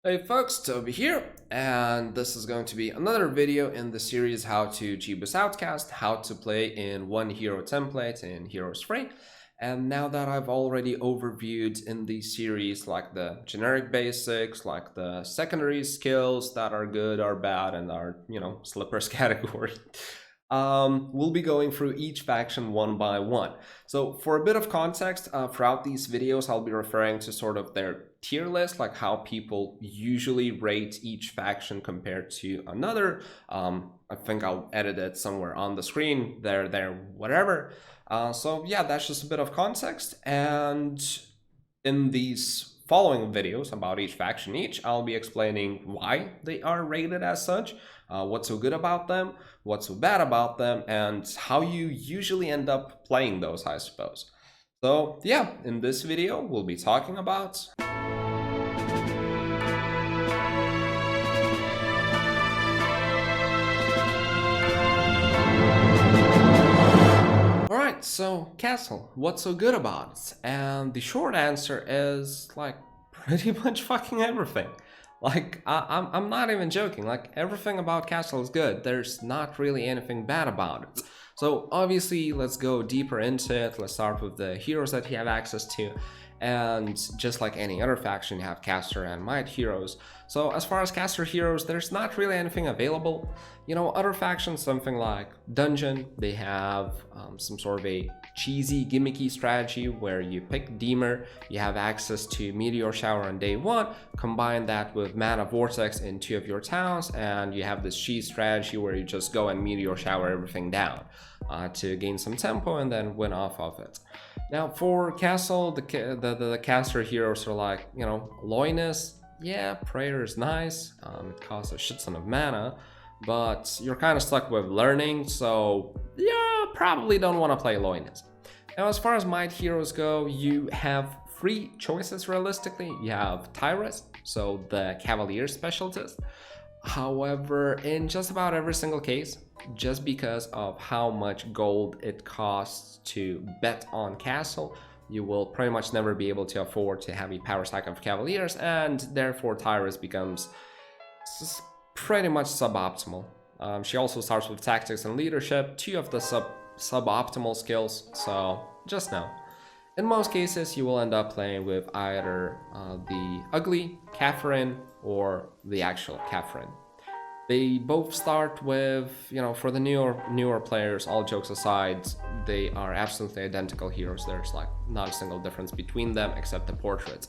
Hey folks, Toby here, and this is going to be another video in the series how to Jebus Outcast, how to play in one hero template in Heroes Free. And now that I've already overviewed in these series like the generic basics, like the secondary skills that are good or bad and are, slippers category, we'll be going through each faction one by one. So for a bit of context, throughout these videos, I'll be referring to sort of their tier list, like how people usually rate each faction compared to another. I think I'll edit it somewhere on the screen, there, whatever. So yeah, that's just a bit of context. And in these following videos about each faction I'll be explaining why they are rated as such, what's so good about them, what's so bad about them, and how you usually end up playing those, I suppose. So yeah, in this video, we'll be talking about Alright, so Castle, what's so good about it? And the short answer is, like, pretty much fucking everything. Like, I'm not even joking, like, everything about Castle is good. There's not really anything bad about it. So obviously, let's go deeper into it. Let's start with the heroes that you have access to. And just like any other faction, you have caster and might heroes. So as far as caster heroes, there's not really anything available. You know, other factions, something like Dungeon, they have some sort of a cheesy, gimmicky strategy where you pick Deemer, you have access to Meteor Shower on day one, combine that with Mana Vortex in 2 of your towns, and you have this cheese strategy where you just go and Meteor Shower everything down to gain some tempo and then win off of it. Now for Castle, the caster heroes are like, you know, Loinus. Yeah, Prayer is nice, it costs a shit ton of mana, but you're kind of stuck with learning, so yeah, probably don't want to play Loinus. Now as far as might heroes go, you have 3 choices realistically. You have Tyrus, so the Cavalier specialist. However, in just about every single case, just because of how much gold it costs to bet on Castle, you will pretty much never be able to afford to have a power stack of Cavaliers, and therefore Tyrus becomes pretty much suboptimal. She also starts with Tactics and Leadership, 2 of the suboptimal skills, so just know. In most cases, you will end up playing with either the ugly Catherine or the actual Catherine. They both start with, you know, for the newer players, all jokes aside, they are absolutely identical heroes. There's like not a single difference between them except the portraits.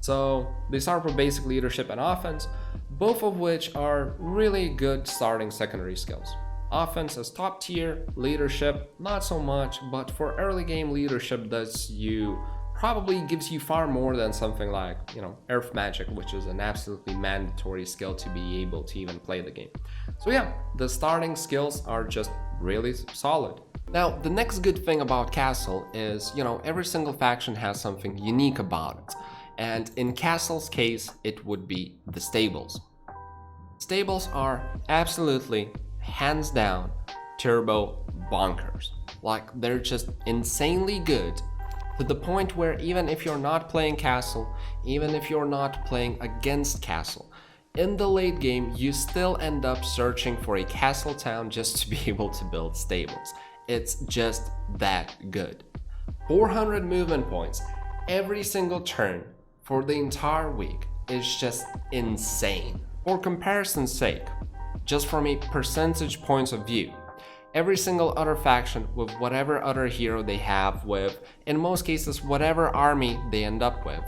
So they start with basic leadership and offense, both of which are really good starting secondary skills. Offense is top tier, leadership not so much, but for early game leadership probably gives you far more than something like, you know, Earth Magic, which is an absolutely mandatory skill to be able to even play the game. So yeah, the starting skills are just really solid. Now, the next good thing about Castle is, you know, every single faction has something unique about it. And in Castle's case, it would be the stables. Stables are absolutely, hands down, turbo bonkers. Like, they're just insanely good, to the point where even if you're not playing Castle, even if you're not playing against Castle, in the late game, you still end up searching for a Castle town just to be able to build stables. It's just that good. 400 movement points every single turn for the entire week is just insane. For comparison's sake, just from a percentage point of view, every single other faction with whatever other hero they have with, in most cases, whatever army they end up with,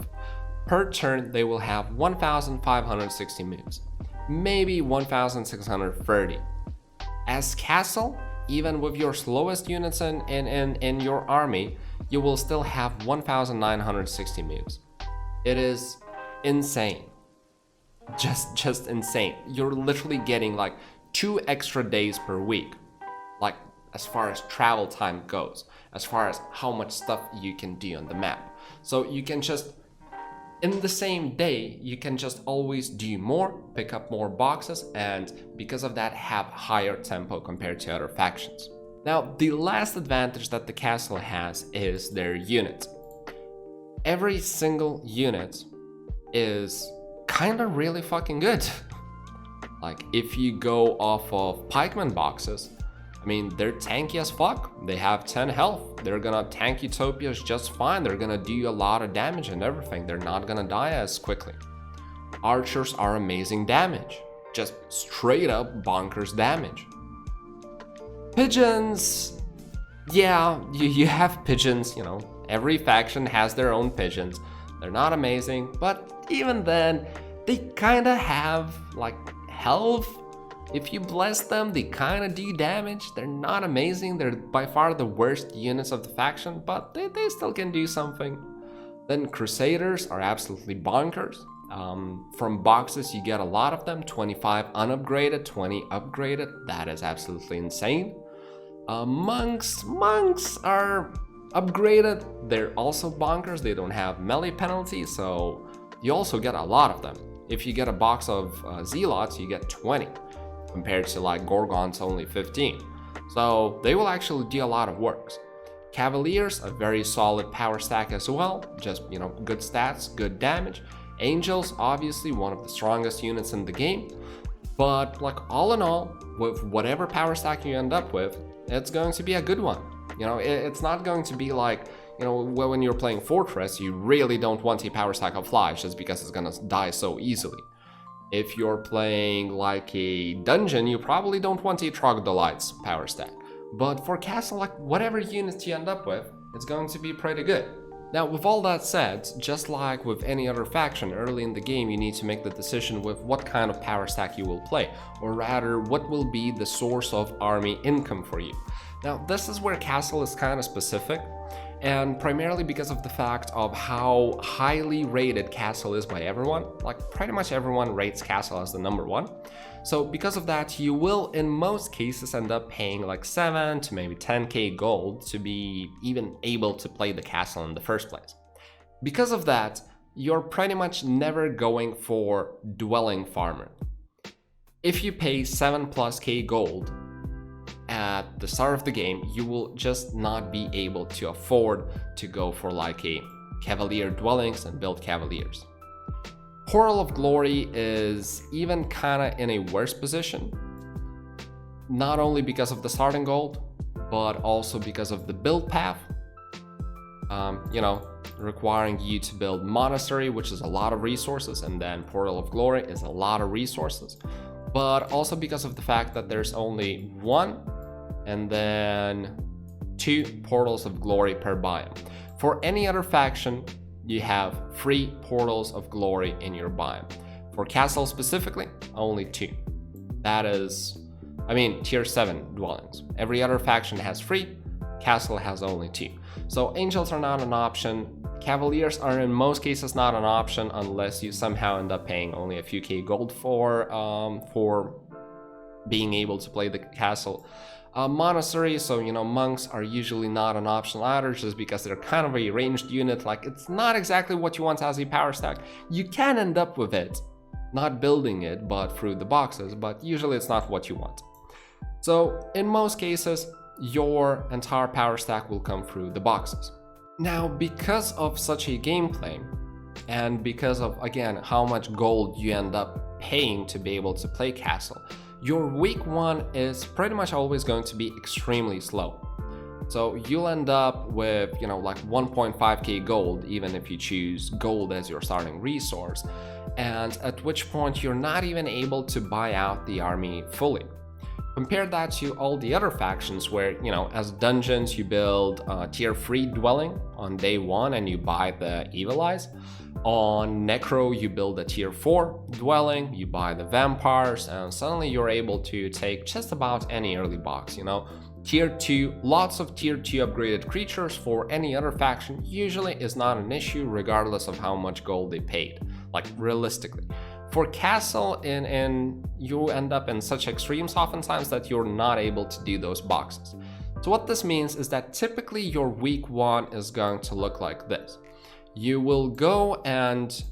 per turn they will have 1,560 moves, maybe 1,630. As Castle, even with your slowest units in your army, you will still have 1,960 moves. It is insane. Just insane. You're literally getting like 2 extra days per week. Like, as far as travel time goes, as far as how much stuff you can do on the map. So you can just, in the same day, you can just always do more, pick up more boxes, and because of that have higher tempo compared to other factions. Now, the last advantage that the Castle has is their units. Every single unit is kinda really fucking good. Like, if you go off of pikeman boxes, I mean, they're tanky as fuck. They have 10 health. They're gonna tank utopias just fine. They're gonna do you a lot of damage and everything. They're not gonna die as quickly. Archers are amazing damage. Just straight up bonkers damage. Pigeons, yeah, you have pigeons, you know. Every faction has their own pigeons. They're not amazing, but even then, they kinda have, like, health. If you bless them, they kinda do damage. They're not amazing. They're by far the worst units of the faction, but they still can do something. Then Crusaders are absolutely bonkers. From boxes, you get a lot of them. 25 unupgraded, 20 upgraded. That is absolutely insane. Monks are upgraded. They're also bonkers. They don't have melee penalty, so you also get a lot of them. If you get a box of Zealots, you get 20. Compared to like Gorgons, only 15. So they will actually do a lot of works. Cavaliers, a very solid power stack as well. Just, you know, good stats, good damage. Angels, obviously one of the strongest units in the game. But like all in all, with whatever power stack you end up with, it's going to be a good one. You know, it's not going to be like, you know, when you're playing Fortress, you really don't want a power stack of Flies just because it's gonna die so easily. If you're playing like a dungeon, you probably don't want a Trogdolites power stack. But for castle, like whatever units you end up with, it's going to be pretty good. Now, with all that said, just like with any other faction, early in the game you need to make the decision with what kind of power stack you will play, or rather, what will be the source of army income for you. Now, this is where castle is kind of specific, and primarily because of the fact of how highly rated castle is by everyone. Like pretty much everyone rates castle as the number one. So because of that, you will in most cases end up paying like 7 to maybe 10k gold to be even able to play the castle in the first place. Because of that, you're pretty much never going for dwelling farmer. If you pay 7+ k gold at the start of the game, you will just not be able to afford to go for like a cavalier dwellings and build cavaliers. Portal of Glory is even kinda in a worse position, not only because of the starting gold, but also because of the build path. You know, requiring you to build monastery, which is a lot of resources, and then Portal of Glory is a lot of resources, but also because of the fact that there's only 1 and then 2 Portals of Glory per biome. For any other faction, you have 3 Portals of Glory in your biome. For Castle specifically, only 2. That is, I mean, tier 7 dwellings. Every other faction has 3, Castle has only 2. So Angels are not an option. Cavaliers are in most cases not an option unless you somehow end up paying only a few k gold for being able to play the castle. Monastery, so you know, monks are usually not an option either, just because they're kind of a ranged unit. Like, it's not exactly what you want as a power stack. You can end up with it, not building it, but through the boxes, but usually it's not what you want. So in most cases, your entire power stack will come through the boxes. Now, because of such a gameplay, and because of, again, how much gold you end up paying to be able to play castle, your week 1 is pretty much always going to be extremely slow. So you'll end up with, you know, like 1.5k gold, even if you choose gold as your starting resource, and at which point you're not even able to buy out the army fully. Compare that to all the other factions where, you know, as dungeons you build tier 3 dwelling on day 1 and you buy the Evil Eyes. On Necro, you build a tier 4 dwelling, you buy the vampires, and suddenly you're able to take just about any early box, you know. Tier 2, lots of tier 2 upgraded creatures for any other faction usually is not an issue regardless of how much gold they paid, like realistically. For castle, you end up in such extremes oftentimes that you're not able to do those boxes. So what this means is that typically your week 1 is going to look like this. You will go and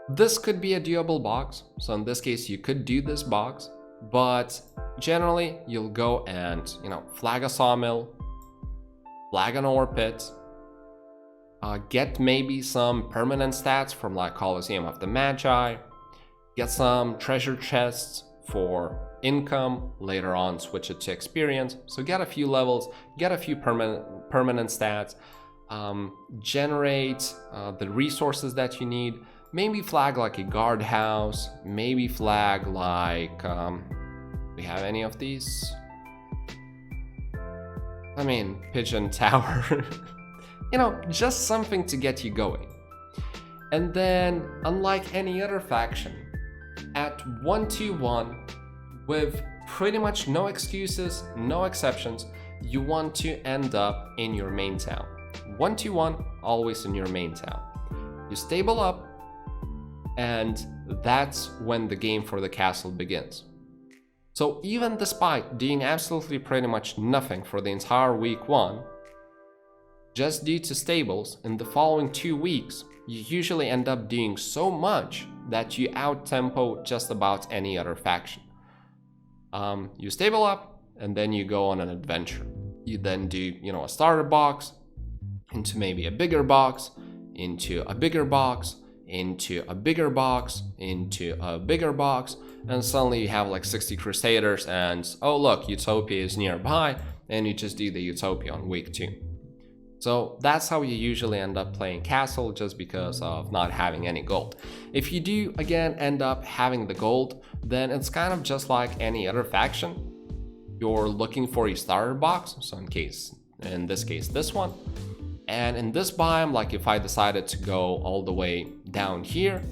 this could be a doable box. So in this case, you could do this box, but generally you'll go and, you know, flag a sawmill, flag an ore pit, get maybe some permanent stats from like Colosseum of the Magi, get some treasure chests for income, later on switch it to experience. So get a few levels, get a few permanent stats, generate the resources that you need. Maybe flag like a guardhouse, maybe flag like, we have any of these? I mean, pigeon tower. You know, just something to get you going. And then, unlike any other faction, at 1-2-1, with pretty much no excuses, no exceptions, you want to end up in your main town. 1-2-1, always in your main town. You stable up, and that's when the game for the castle begins. So even despite doing absolutely pretty much nothing for the entire week 1, just due to stables, in the following 2 weeks, you usually end up doing so much that you out-tempo just about any other faction. You stable up, and then you go on an adventure. You then do, you know, a starter box, into maybe a bigger box, into a bigger box, into a bigger box, into a bigger box, and suddenly you have like 60 Crusaders, and oh look, Utopia is nearby, and you just do the Utopia on week 2. So that's how you usually end up playing Castle, just because of not having any gold. If you do, again, end up having the gold, then it's kind of just like any other faction. You're looking for a starter box, so in this case, this one. And in this biome, like if I decided to go all the way down here,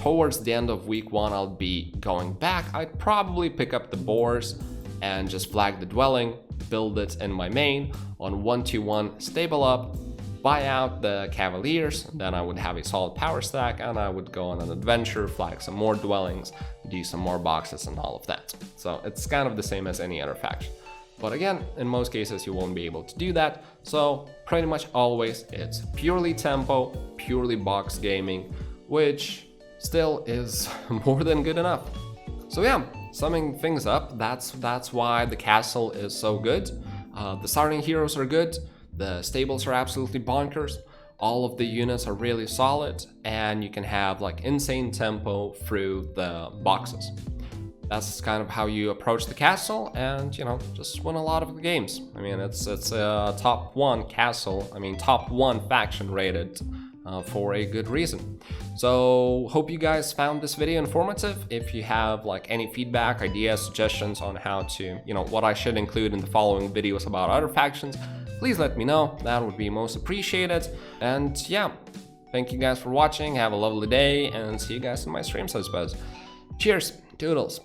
towards the end of week 1, I'll be going back. I'd probably pick up the boars and just flag the dwelling, build it in my main on 1-2-1, stable up, buy out the cavaliers, then I would have a solid power stack, and I would go on an adventure, flag some more dwellings, do some more boxes and all of that. So it's kind of the same as any other faction. But again, in most cases you won't be able to do that, so pretty much always it's purely tempo, purely box gaming, which still is more than good enough. So yeah, summing things up, that's why the castle is so good. The starting heroes are good, the stables are absolutely bonkers, all of the units are really solid, and you can have like insane tempo through the boxes. That's kind of how you approach the castle, and you know, just win a lot of the games. I mean, it's a top 1 castle, I mean top 1 faction rated for a good reason. So hope you guys found this video informative. If you have like any feedback, ideas, suggestions on how to, you know, what I should include in the following videos about other factions, please let me know. That would be most appreciated. And yeah, thank you guys for watching. Have a lovely day, and see you guys in my streams, I suppose. Cheers, toodles.